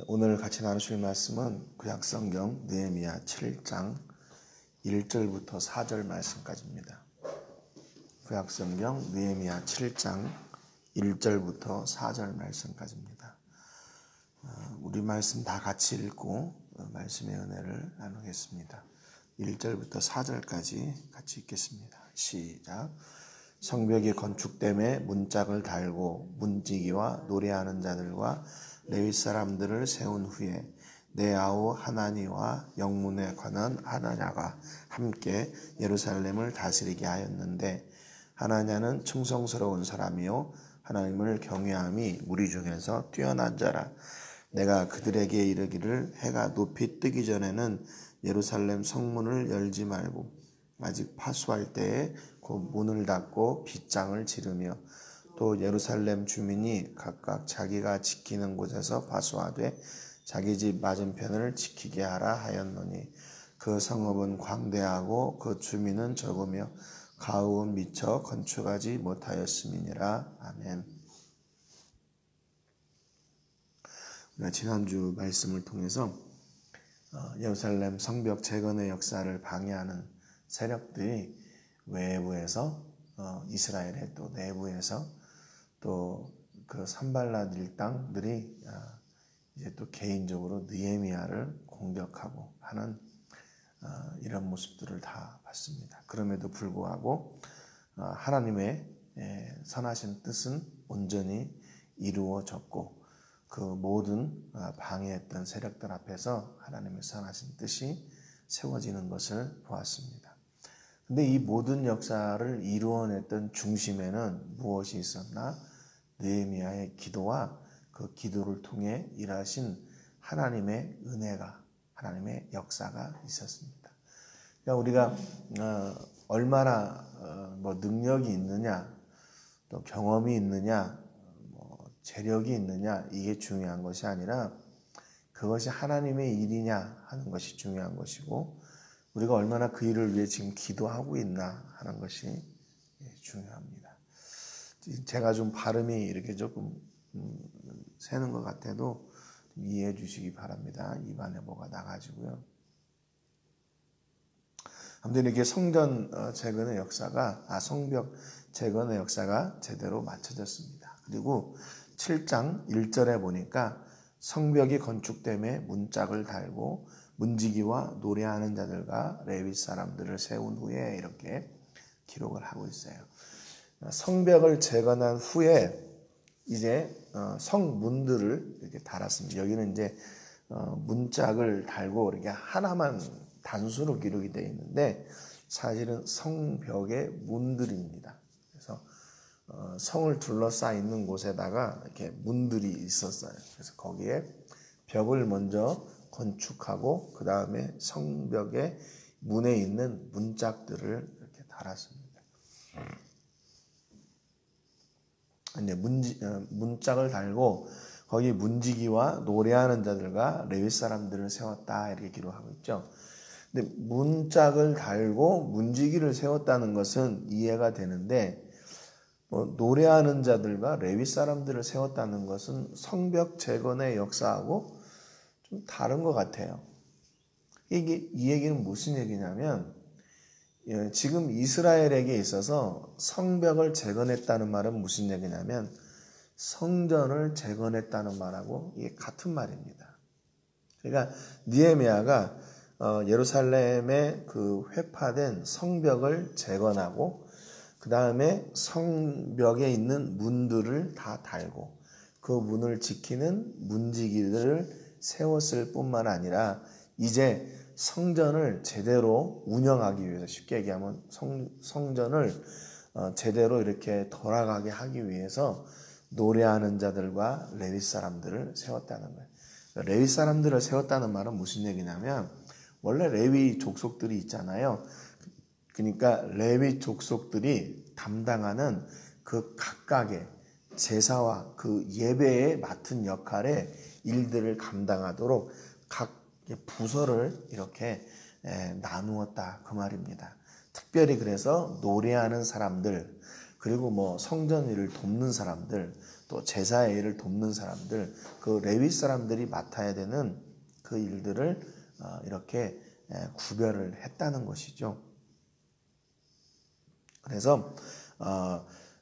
오늘 같이 나누실 말씀은 구약성경 느헤미야 7장 1절부터 4절 말씀까지입니다. 구약성경 느헤미야 7장 1절부터 4절 말씀까지입니다. 우리 말씀 다 같이 읽고 말씀의 은혜를 나누겠습니다. 1절부터 4절까지 같이 읽겠습니다. 시작. 성벽이 건축됨에 문짝을 달고 문지기와 노래하는 자들과 레위 사람들을 세운 후에 내 아우 하나니와 영문에 관한 하나냐가 함께 예루살렘을 다스리게 하였는데, 하나냐는 충성스러운 사람이요 하나님을 경외함이 무리 중에서 뛰어난 자라. 내가 그들에게 이르기를 해가 높이 뜨기 전에는 예루살렘 성문을 열지 말고 아직 파수할 때에 곧 문을 닫고 빗장을 지르며 또 예루살렘 주민이 각각 자기가 지키는 곳에서 파수하되 자기 집 맞은편을 지키게 하라 하였노니, 그 성읍은 광대하고 그 주민은 적으며 가우은 미처 건축하지 못하였음이니라. 아멘. 지난주 말씀을 통해서 예루살렘 성벽 재건의 역사를 방해하는 세력들이 외부에서 이스라엘의 또 내부에서 또 그 산발랏 일당들이 이제 또 개인적으로 느헤미야를 공격하고 하는 이런 모습들을 다 봤습니다. 그럼에도 불구하고 하나님의 선하신 뜻은 온전히 이루어졌고, 그 모든 방해했던 세력들 앞에서 하나님의 선하신 뜻이 세워지는 것을 보았습니다. 근데 이 모든 역사를 이루어냈던 중심에는 무엇이 있었나? 느헤미야의 기도와 그 기도를 통해 일하신 하나님의 은혜가, 하나님의 역사가 있었습니다. 그러니까 우리가 얼마나 능력이 있느냐, 또 경험이 있느냐, 재력이 있느냐, 이게 중요한 것이 아니라 그것이 하나님의 일이냐 하는 것이 중요한 것이고, 우리가 얼마나 그 일을 위해 지금 기도하고 있나 하는 것이 중요합니다. 제가 좀 발음이 이렇게 조금 새는 것 같아도 이해해 주시기 바랍니다. 입안에 뭐가 나가지고요. 아무튼 이렇게 성전 재건의 역사가, 성벽 재건의 역사가 제대로 맞춰졌습니다. 그리고 7장 1절에 보니까 성벽이 건축됨에 문짝을 달고 문지기와 노래하는 자들과 레위 사람들을 세운 후에 이렇게 기록을 하고 있어요. 성벽을 재건한 후에 이제 성문들을 이렇게 달았습니다. 여기는 이제 문짝을 달고 이렇게 하나만 단수로 기록이 되어 있는데, 사실은 성벽의 문들입니다. 그래서 성을 둘러싸 있는 곳에다가 이렇게 문들이 있었어요. 그래서 거기에 벽을 먼저 건축하고 그 다음에 성벽의 문에 있는 문짝들을 이렇게 달았습니다. 이제 문짝을 달고 거기 문지기와 노래하는 자들과 레위 사람들을 세웠다 이렇게 기록하고 있죠. 근데 문짝을 달고 문지기를 세웠다는 것은 이해가 되는데, 노래하는 자들과 레위 사람들을 세웠다는 것은 성벽 재건의 역사하고 좀 다른 것 같아요. 이 얘기는 무슨 얘기냐면, 지금 이스라엘에게 있어서 성벽을 재건했다는 말은 무슨 얘기냐면 성전을 재건했다는 말하고 이게 같은 말입니다. 그러니까 느헤미야가 예루살렘의 그 회파된 성벽을 재건하고 그 다음에 성벽에 있는 문들을 다 달고 그 문을 지키는 문지기들을 세웠을 뿐만 아니라 이제 성전을 제대로 운영하기 위해서, 쉽게 얘기하면 성전을 제대로 이렇게 돌아가게 하기 위해서 노래하는 자들과 레위 사람들을 세웠다는 거예요. 레위 사람들을 세웠다는 말은 무슨 얘기냐면, 원래 레위 족속들이 있잖아요. 그러니까 레위 족속들이 담당하는 그 각각의 제사와 그 예배에 맡은 역할의 일들을 감당하도록 각 부서를 이렇게 나누었다 그 말입니다. 특별히 그래서 노래하는 사람들, 그리고 성전 일을 돕는 사람들, 또 제사의 일을 돕는 사람들, 그 레위 사람들이 맡아야 되는 그 일들을 이렇게 구별을 했다는 것이죠. 그래서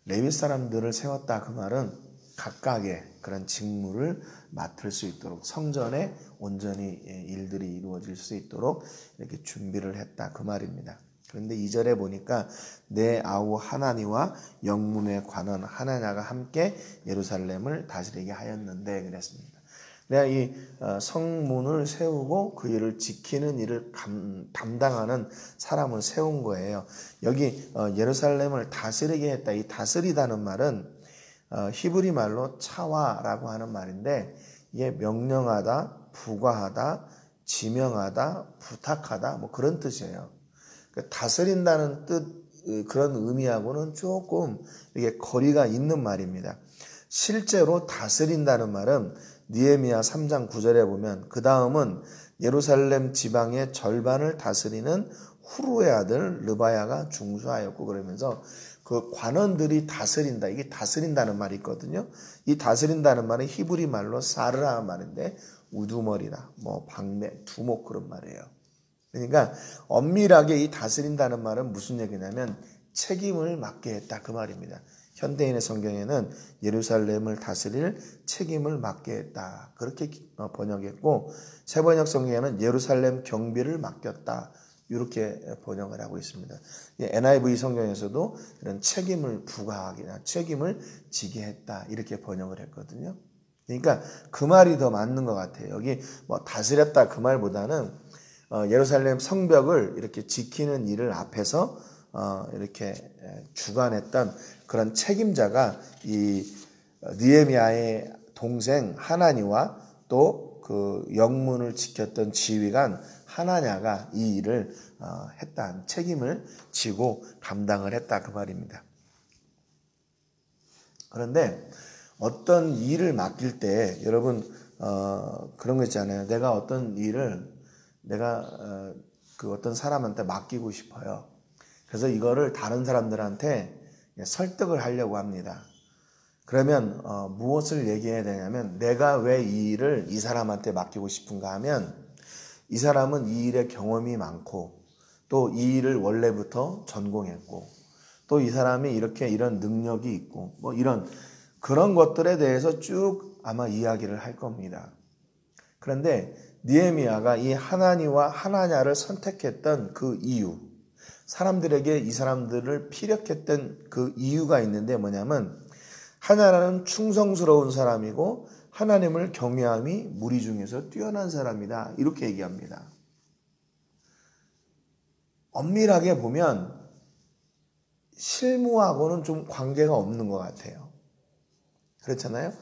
레위 사람들을 세웠다 그 말은 각각의 그런 직무를 맡을 수 있도록 성전에 온전히 일들이 이루어질 수 있도록 이렇게 준비를 했다 그 말입니다. 그런데 2절에 보니까 내 아우 하나니와 영문에 관한 하나냐가 함께 예루살렘을 다스리게 하였는데 그랬습니다. 내가 이 성문을 세우고 그 일을 지키는 일을 담당하는 사람을 세운 거예요. 여기 예루살렘을 다스리게 했다. 이 다스리다는 말은 히브리 말로 차와라고 하는 말인데 이게 명령하다, 부과하다, 지명하다, 부탁하다 뭐 그런 뜻이에요. 다스린다는 뜻 그런 의미하고는 조금 이게 거리가 있는 말입니다. 실제로 다스린다는 말은 느헤미야 3장 9절에 보면 그 다음은 예루살렘 지방의 절반을 다스리는 후루의 아들 르바야가 중수하였고 그러면서 그 관원들이 다스린다. 이게 다스린다는 말이 있거든요. 이 다스린다는 말은 히브리 말로 사르라는 말인데 우두머리다, 뭐 방매, 두목 그런 말이에요. 그러니까 엄밀하게 이 다스린다는 말은 무슨 얘기냐면 책임을 맡게 했다 그 말입니다. 현대인의 성경에는 예루살렘을 다스릴 책임을 맡게 했다 그렇게 번역했고 새번역 성경에는 예루살렘 경비를 맡겼다 이렇게 번역을 하고 있습니다. NIV 성경에서도 이런 책임을 부과하기나 책임을 지게 했다 이렇게 번역을 했거든요. 그러니까 그 말이 더 맞는 것 같아요. 여기 뭐 다스렸다 그 말보다는 예루살렘 성벽을 이렇게 지키는 일을 앞에서 이렇게 주관했던 그런 책임자가 이 느헤미야의 동생 하나니와 또 그 영문을 지켰던 지휘관 하나냐가 이 일을 했다, 책임을 지고 감당을 했다 그 말입니다. 그런데 어떤 일을 맡길 때 여러분 그런 거 있잖아요. 내가 어떤 일을 내가 그 어떤 사람한테 맡기고 싶어요. 그래서 이거를 다른 사람들한테 설득을 하려고 합니다. 그러면 무엇을 얘기해야 되냐면 내가 왜 이 일을 이 사람한테 맡기고 싶은가 하면 이 사람은 이 일에 경험이 많고 또 이 일을 원래부터 전공했고 또 이 사람이 이렇게 이런 능력이 있고 뭐 이런 그런 것들에 대해서 쭉 아마 이야기를 할 겁니다. 그런데 느헤미야가 이 하나니와 하나냐를 선택했던 그 이유, 사람들에게 이 사람들을 피력했던 그 이유가 있는데 뭐냐면 하나는 충성스러운 사람이고 하나님을 경외함이 무리 중에서 뛰어난 사람이다 이렇게 얘기합니다. 엄밀하게 보면 실무하고는 좀 관계가 없는 것 같아요. 그렇잖아요?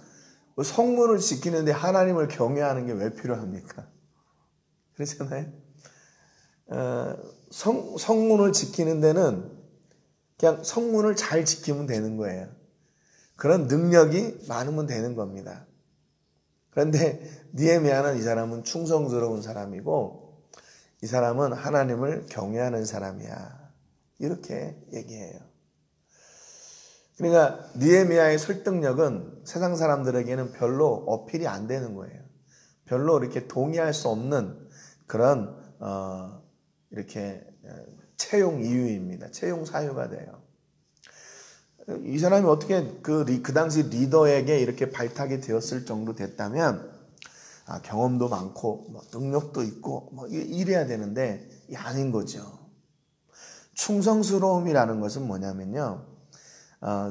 성문을 지키는데 하나님을 경외하는 게 왜 필요합니까? 그렇잖아요? 성문을 지키는 데는 그냥 성문을 잘 지키면 되는 거예요. 그런 능력이 많으면 되는 겁니다. 그런데 느헤미야는 이 사람은 충성스러운 사람이고 이 사람은 하나님을 경외하는 사람이야. 이렇게 얘기해요. 그러니까 느헤미야의 설득력은 세상 사람들에게는 별로 어필이 안 되는 거예요. 별로 이렇게 동의할 수 없는 그런 이렇게 채용 이유입니다. 채용 사유가 돼요. 이 사람이 어떻게 그 당시 리더에게 이렇게 발탁이 되었을 정도 됐다면 경험도 많고 뭐 능력도 있고 뭐 이래야 되는데 이 아닌 거죠. 충성스러움이라는 것은 뭐냐면요.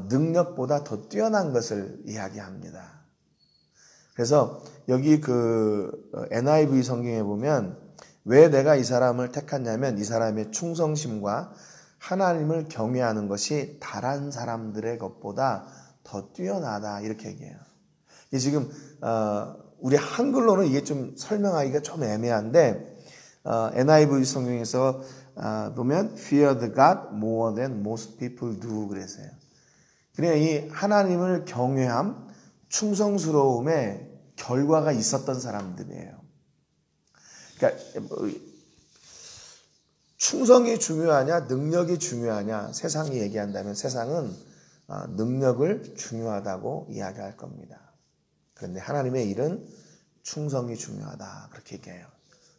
능력보다 더 뛰어난 것을 이야기합니다. 그래서 여기 그 NIV 성경에 보면 왜 내가 이 사람을 택했냐면 이 사람의 충성심과 하나님을 경외하는 것이 다른 사람들의 것보다 더 뛰어나다 이렇게 얘기해요. 이게 지금 우리 한글로는 이게 좀 설명하기가 좀 애매한데 NIV 성경에서 보면 fear the God more than most people do 그랬어요. 그러니까 이 하나님을 경외함, 충성스러움의 결과가 있었던 사람들이에요. 그러니까 충성이 중요하냐, 능력이 중요하냐, 세상이 얘기한다면 세상은 능력을 중요하다고 이야기할 겁니다. 그런데 하나님의 일은 충성이 중요하다 그렇게 얘기해요.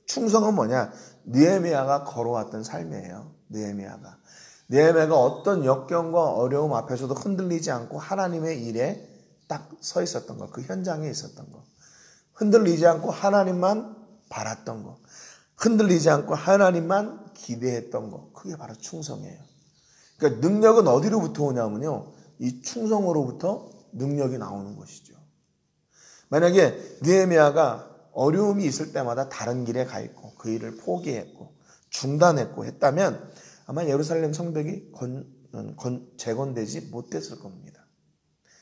충성은 뭐냐? 느헤미야가 걸어왔던 삶이에요. 느헤미야가 어떤 역경과 어려움 앞에서도 흔들리지 않고 하나님의 일에 딱 서 있었던 거, 그 현장에 있었던 거. 흔들리지 않고 하나님만 바랐던 거. 흔들리지 않고 하나님만 기대했던 거. 그게 바로 충성이에요. 그러니까 능력은 어디로부터 오냐면요. 이 충성으로부터 능력이 나오는 것이죠. 만약에 느헤미야가 어려움이 있을 때마다 다른 길에 가 있고 그 일을 포기했고 중단했고 했다면 아마 예루살렘 성벽이 재건되지 못했을 겁니다.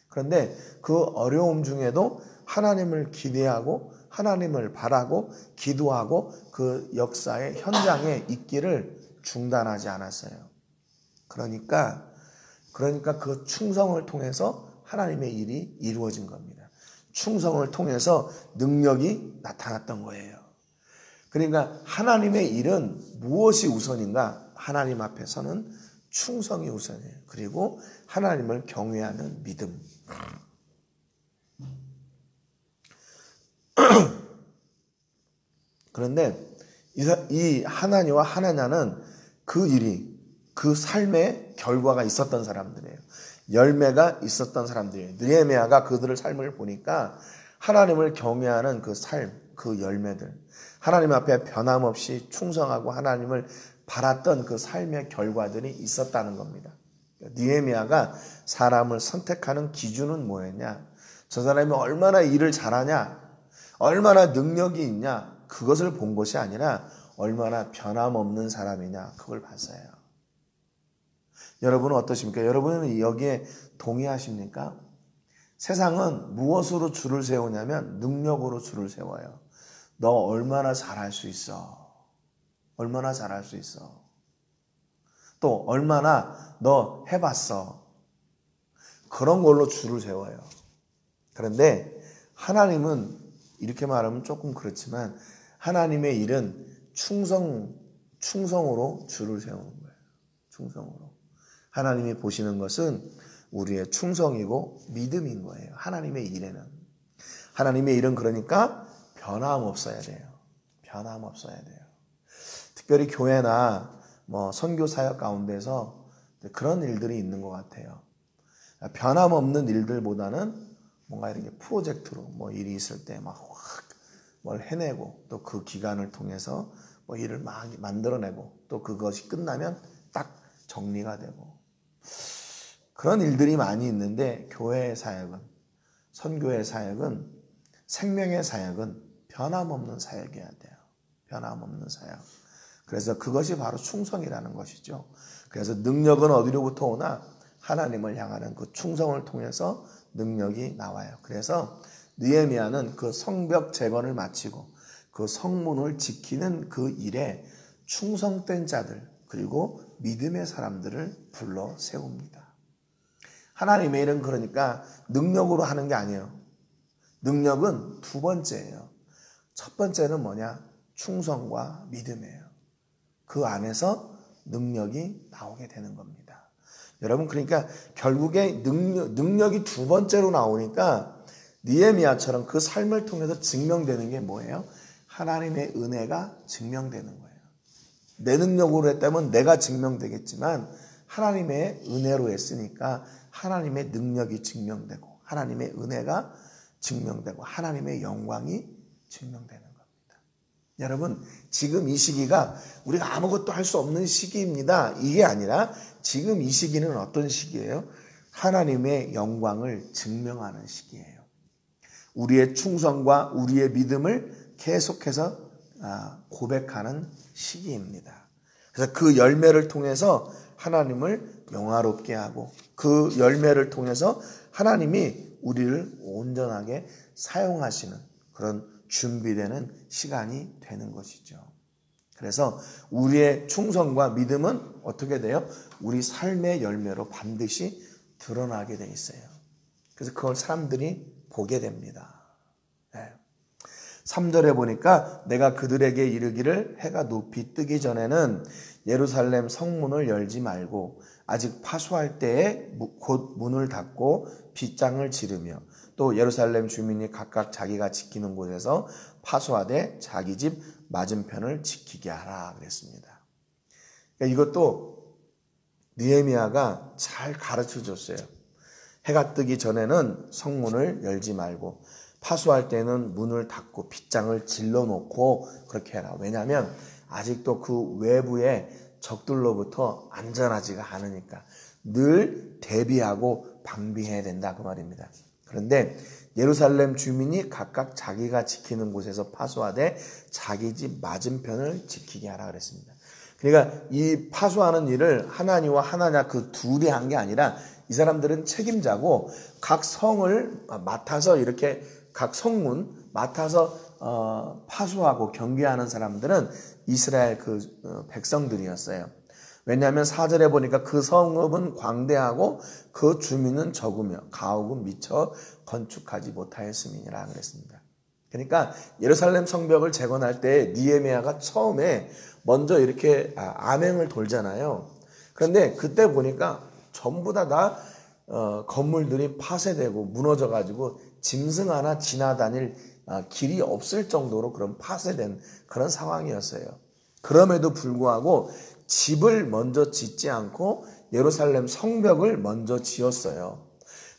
그런데 그 어려움 중에도 하나님을 기대하고 하나님을 바라고 기도하고 그 역사의 현장에 있기를 중단하지 않았어요. 그러니까 그 충성을 통해서 하나님의 일이 이루어진 겁니다. 충성을 통해서 능력이 나타났던 거예요. 그러니까 하나님의 일은 무엇이 우선인가? 하나님 앞에서는 충성이 우선이에요. 그리고 하나님을 경외하는 믿음. 그런데 이 하나니와 하나냐는 그 일이 그 삶의 결과가 있었던 사람들이에요. 열매가 있었던 사람들이에요. 느헤미야가 그들의 삶을 보니까 하나님을 경외하는 그 삶, 그 열매들, 하나님 앞에 변함없이 충성하고 하나님을 바랐던 그 삶의 결과들이 있었다는 겁니다. 느헤미야가 사람을 선택하는 기준은 뭐였냐? 저 사람이 얼마나 일을 잘하냐? 얼마나 능력이 있냐? 그것을 본 것이 아니라 얼마나 변함없는 사람이냐? 그걸 봤어요. 여러분은 어떠십니까? 여러분은 여기에 동의하십니까? 세상은 무엇으로 줄을 세우냐면 능력으로 줄을 세워요. 너 얼마나 잘할 수 있어? 얼마나 잘할 수 있어? 또 얼마나 너 해봤어? 그런 걸로 줄을 세워요. 그런데 하나님은 이렇게 말하면 조금 그렇지만 하나님의 일은 충성으로 줄을 세우는 거예요. 충성으로. 하나님이 보시는 것은 우리의 충성이고 믿음인 거예요. 하나님의 일에는. 하나님의 일은 그러니까 변함없어야 돼요. 변함없어야 돼요. 특별히 교회나 선교 사역 가운데서 그런 일들이 있는 것 같아요. 변함없는 일들보다는 뭔가 이렇게 프로젝트로 일이 있을 때 막 뭘 해내고 또 그 기간을 통해서 일을 막 만들어내고 또 그것이 끝나면 딱 정리가 되고 그런 일들이 많이 있는데 교회의 사역은, 선교의 사역은, 생명의 사역은 변함없는 사역이어야 돼요. 변함없는 사역. 그래서 그것이 바로 충성이라는 것이죠. 그래서 능력은 어디로부터 오나? 하나님을 향하는 그 충성을 통해서 능력이 나와요. 그래서 느헤미야는 그 성벽 재건을 마치고 그 성문을 지키는 그 일에 충성된 자들 그리고 믿음의 사람들을 불러 세웁니다. 하나님의 일은 그러니까 능력으로 하는 게 아니에요. 능력은 두 번째예요. 첫 번째는 뭐냐? 충성과 믿음이에요. 그 안에서 능력이 나오게 되는 겁니다. 여러분 그러니까 결국에 능력이 두 번째로 나오니까 느헤미야처럼 그 삶을 통해서 증명되는 게 뭐예요? 하나님의 은혜가 증명되는 거예요. 내 능력으로 했다면 내가 증명되겠지만 하나님의 은혜로 했으니까 하나님의 능력이 증명되고 하나님의 은혜가 증명되고 하나님의 영광이 증명되는 겁니다. 여러분 지금 이 시기가 우리가 아무것도 할 수 없는 시기입니다. 이게 아니라 지금 이 시기는 어떤 시기예요? 하나님의 영광을 증명하는 시기예요. 우리의 충성과 우리의 믿음을 계속해서 고백하는 시기입니다. 그래서 그 열매를 통해서 하나님을 영화롭게 하고 그 열매를 통해서 하나님이 우리를 온전하게 사용하시는 그런 준비되는 시간이 되는 것이죠. 그래서 우리의 충성과 믿음은 어떻게 돼요? 우리 삶의 열매로 반드시 드러나게 돼 있어요. 그래서 그걸 사람들이 보게 됩니다. 네. 3절에 보니까 내가 그들에게 이르기를 해가 높이 뜨기 전에는 예루살렘 성문을 열지 말고 아직 파수할 때에 곧 문을 닫고 빗장을 지르며 또 예루살렘 주민이 각각 자기가 지키는 곳에서 파수하되 자기 집 맞은편을 지키게 하라 그랬습니다. 그러니까 이것도 느헤미야가 잘 가르쳐 줬어요. 해가 뜨기 전에는 성문을 열지 말고 파수할 때는 문을 닫고 빗장을 질러놓고 그렇게 해라. 왜냐하면 아직도 그 외부의 적들로부터 안전하지가 않으니까 늘 대비하고 방비해야 된다 그 말입니다. 그런데 예루살렘 주민이 각각 자기가 지키는 곳에서 파수하되 자기 집 맞은편을 지키게 하라 그랬습니다. 그러니까 이 파수하는 일을 하나니와 하나냐 그 둘이 한 게 아니라 이 사람들은 책임자고 각 성을 맡아서 이렇게 각 성문 맡아서 파수하고 경계하는 사람들은 이스라엘 그 백성들이었어요. 왜냐하면 4절에 보니까 그 성읍은 광대하고 그 주민은 적으며 가옥은 미처 건축하지 못하였음이니라 그랬습니다. 그러니까 예루살렘 성벽을 재건할 때 느헤미야가 처음에 먼저 이렇게 암행을 돌잖아요. 그런데 그때 보니까 전부 다 건물들이 파쇄되고 무너져가지고 짐승 하나 지나다닐 길이 없을 정도로 그런 파쇄된 그런 상황이었어요. 그럼에도 불구하고 집을 먼저 짓지 않고 예루살렘 성벽을 먼저 지었어요.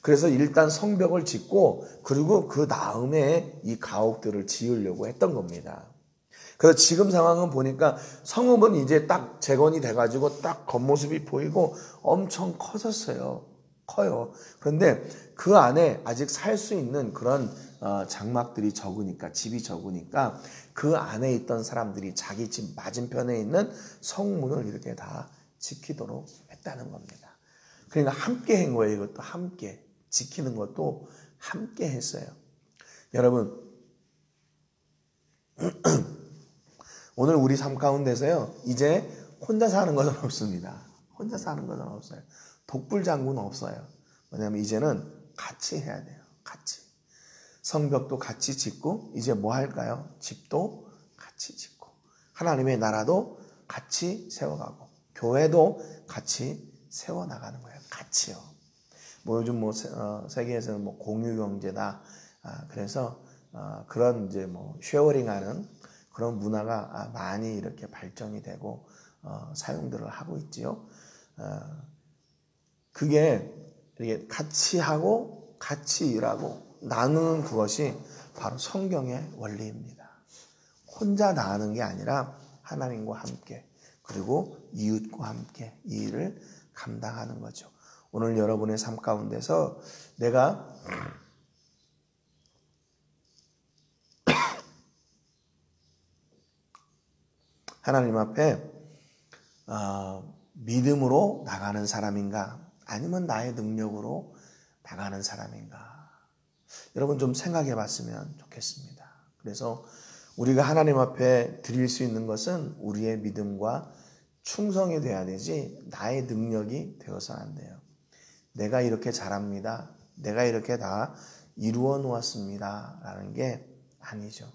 그래서 일단 성벽을 짓고 그리고 그 다음에 이 가옥들을 지으려고 했던 겁니다. 그래서 지금 상황은 보니까 성읍은 이제 딱 재건이 돼가지고 딱 겉모습이 보이고 엄청 커졌어요. 커요. 그런데 그 안에 아직 살 수 있는 그런 장막들이 적으니까, 집이 적으니까 그 안에 있던 사람들이 자기 집 맞은편에 있는 성문을 이렇게 다 지키도록 했다는 겁니다. 그러니까 함께 한 거예요. 이것도 함께. 지키는 것도 함께 했어요. 여러분, 오늘 우리 삶 가운데서요, 이제 혼자 사는 것은 없습니다. 혼자 사는 것은 없어요. 독불장군은 없어요. 왜냐하면 이제는 같이 해야 돼요. 같이. 성벽도 같이 짓고 이제 뭐 할까요? 집도 같이 짓고 하나님의 나라도 같이 세워가고 교회도 같이 세워나가는 거예요. 같이요. 요즘 세계에서는 공유경제다. 그래서 그런 이제 쉐어링하는 그런 문화가 많이 이렇게 발전이 되고 사용들을 하고 있지요. 그게 이렇게 같이 하고 같이 일하고 나누는 그것이 바로 성경의 원리입니다. 혼자 나누는 게 아니라 하나님과 함께 그리고 이웃과 함께 이 일을 감당하는 거죠. 오늘 여러분의 삶 가운데서 내가 하나님 앞에 믿음으로 나가는 사람인가 아니면 나의 능력으로 나가는 사람인가 여러분 좀 생각해 봤으면 좋겠습니다. 그래서 우리가 하나님 앞에 드릴 수 있는 것은 우리의 믿음과 충성이 돼야 되지 나의 능력이 되어서는 안 돼요. 내가 이렇게 잘합니다. 내가 이렇게 다 이루어 놓았습니다. 라는 게 아니죠.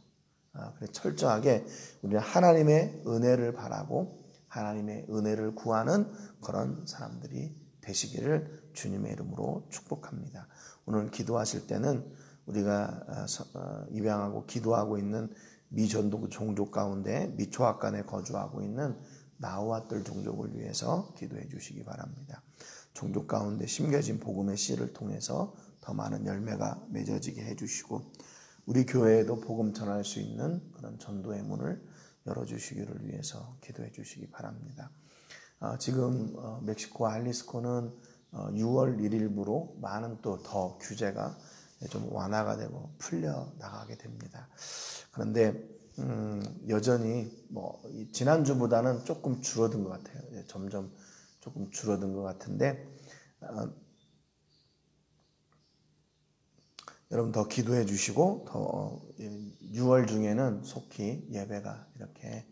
그래서 철저하게 우리는 하나님의 은혜를 바라고 하나님의 은혜를 구하는 그런 사람들이 되시기를 주님의 이름으로 축복합니다. 오늘 기도하실 때는 우리가 입양하고 기도하고 있는 미전도구 종족 가운데 미초학간에 거주하고 있는 나우아들 종족을 위해서 기도해 주시기 바랍니다. 종족 가운데 심겨진 복음의 씨를 통해서 더 많은 열매가 맺어지게 해주시고 우리 교회에도 복음 전할 수 있는 그런 전도의 문을 열어주시기를 위해서 기도해 주시기 바랍니다. 지금 멕시코와 할리스코는 6월 1일부로 많은 또 더 규제가 좀 완화가 되고 풀려 나가게 됩니다. 그런데 여전히 지난주보다는 조금 줄어든 것 같아요. 점점 조금 줄어든 것 같은데 여러분 더 기도해 주시고 더 6월 중에는 속히 예배가 이렇게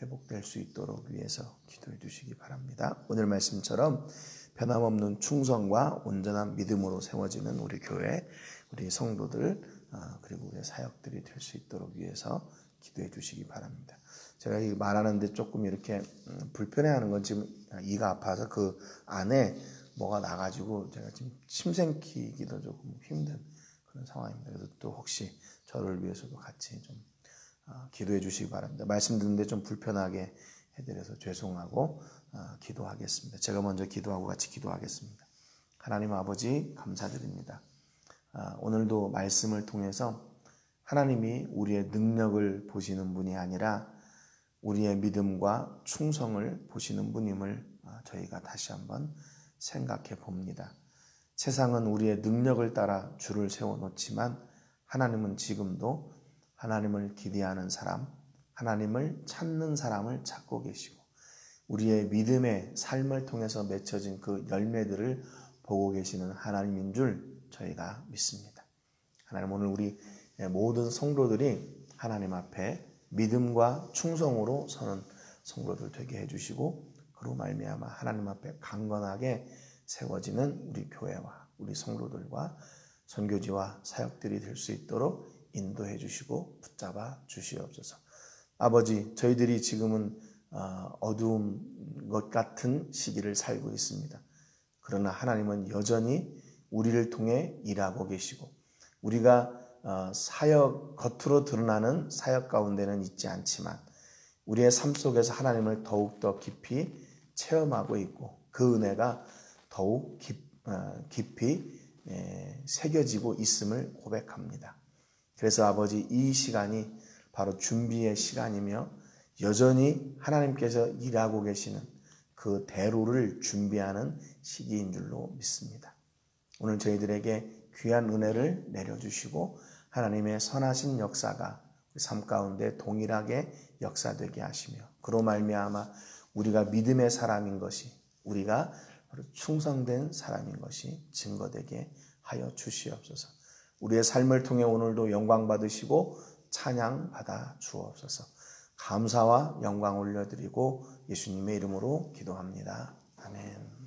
회복될 수 있도록 위해서 기도해 주시기 바랍니다. 오늘 말씀처럼 변함없는 충성과 온전한 믿음으로 세워지는 우리 교회, 우리 성도들 그리고 우리의 사역들이 될 수 있도록 위해서 기도해 주시기 바랍니다. 제가 이 말하는데 조금 이렇게 불편해하는 건 지금 이가 아파서 그 안에 뭐가 나가지고 제가 지금 침 삼키기도 조금 힘든 그런 상황입니다. 그래서 또 혹시 저를 위해서도 같이 좀 기도해 주시기 바랍니다. 말씀 듣는데 좀 불편하게 해드려서 죄송하고 기도하겠습니다. 제가 먼저 기도하고 같이 기도하겠습니다. 하나님 아버지 감사드립니다. 오늘도 말씀을 통해서 하나님이 우리의 능력을 보시는 분이 아니라 우리의 믿음과 충성을 보시는 분임을 저희가 다시 한번 생각해 봅니다. 세상은 우리의 능력을 따라 줄을 세워놓지만 하나님은 지금도 하나님을 기대하는 사람, 하나님을 찾는 사람을 찾고 계시고 우리의 믿음의 삶을 통해서 맺혀진 그 열매들을 보고 계시는 하나님인 줄 저희가 믿습니다. 하나님 오늘 우리 모든 성도들이 하나님 앞에 믿음과 충성으로 서는 성도들 되게 해주시고 그로 말미암아 하나님 앞에 강건하게 세워지는 우리 교회와 우리 성도들과 선교지와 사역들이 될 수 있도록 인도해 주시고 붙잡아 주시옵소서. 아버지, 저희들이 지금은 어두운 것 같은 시기를 살고 있습니다. 그러나 하나님은 여전히 우리를 통해 일하고 계시고 우리가 사역 겉으로 드러나는 사역 가운데는 있지 않지만 우리의 삶 속에서 하나님을 더욱더 깊이 체험하고 있고 그 은혜가 더욱 깊이 새겨지고 있음을 고백합니다. 그래서 아버지 이 시간이 바로 준비의 시간이며 여전히 하나님께서 일하고 계시는 그 대로를 준비하는 시기인 줄로 믿습니다. 오늘 저희들에게 귀한 은혜를 내려주시고 하나님의 선하신 역사가 삶 가운데 동일하게 역사되게 하시며 그로 말미암아 우리가 믿음의 사람인 것이 우리가 충성된 사람인 것이 증거되게 하여 주시옵소서. 우리의 삶을 통해 오늘도 영광 받으시고 찬양 받아 주옵소서. 감사와 영광 올려드리고 예수님의 이름으로 기도합니다. 아멘.